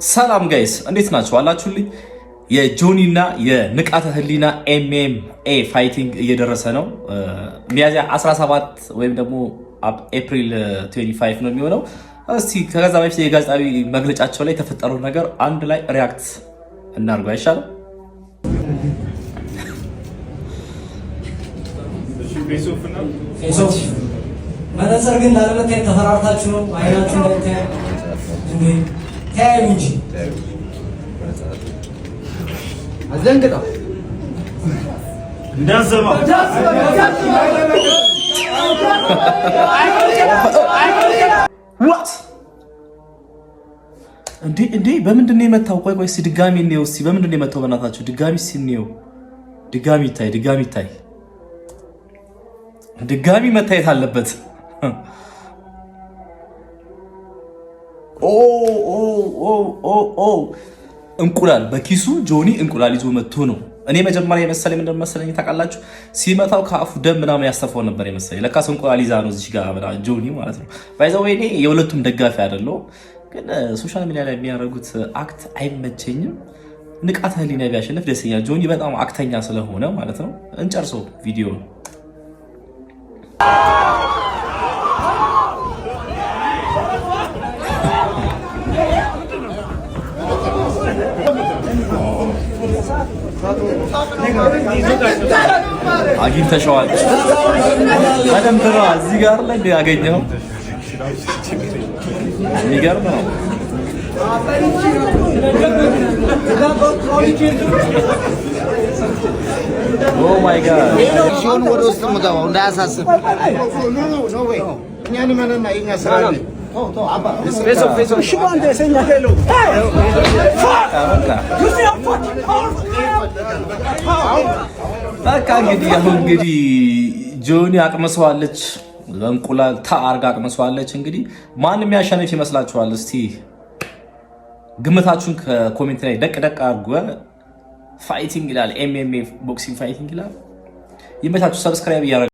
ሰላም ጋይስ እንዴት ናችሁ? አላችሁልኝ? የጆኒና የንቃተ ህሊና ኤምኤምኤ ፋይቲንግ እየደረሰ ነው። ሚያዝያ 17 ወይም ደግሞ ኤፕሪል 25 ነው የሚሆነው። እስቲ ከዛ በፊት የጋዜጣዊ መግለጫቸው ላይ የተፈጠረው ነገር አንድ ላይ ሪያክት እናድርገው አይሻልም? መነጽር ግን ላለመታየት ተፈራርታችሁ ነው። አይናችሁ እንዳይታይ እንዴ ታዩ እንጂ አዘንግጣ እንዳዘማ ዋት እንዴ በምንድን ነው የመታው? ቆይ እስኪ ድጋሚ እንየው። እስኪ በምንድን ነው የመታው? በእናታችሁ ድጋሚ እንየው። ድጋሚ ይታይ። ድጋሚ መታየት አለበት። እንቁላል በኪሱ ጆኒ እንቁላል ይዞ መጥቶ ነው። እኔ መጀመሪያ የመሰለኝ ምንድን መሰለኝ ታውቃላችሁ? ሲመታው ከአፉ ደም ምናምን ያስተፋው ነበር የመሰለኝ። ለካስ እንቁላል ይዛ ነው እዚህ ጋር ጆኒ ማለት ነው። ባይዘው እኔ የሁለቱም ደጋፊ አይደለሁም፣ ግን ሶሻል ሚዲያ ላይ የሚያደርጉት አክት አይመቸኝም። ንቃተ ህሊና ቢያሸንፍ ደስ ይላል። ጆኒ በጣም አክተኛ ስለሆነ ማለት ነው። እንጨርሰው ቪዲዮ ነው። አግኝተሽዋል በደንብ ነው። እዚህ ጋር ላይ ያገኘው የሚገርም ነው። ኦ ማይ ጋድ ሲሆን ወደ ውስጥ የምገባው እንዳያሳስብ እኛን ማንና የኛ ስራ ነው። በቃ እንግዲህ ጆኒ አቅመሰዋለች፣ ለእንቁላል ታርጋ አቅመሰዋለች። እንግዲህ ማንም ያሸንፍ ይመስላችኋል? እስቲ ግምታችሁን ከኮሜንት ላይ ደቅ አድርጉ። ፋይቲንግ ይላል፣ ኤምኤምኤ ቦክሲንግ ፋይቲንግ ይላል። ይመቻችሁ። ሰብስክራይብ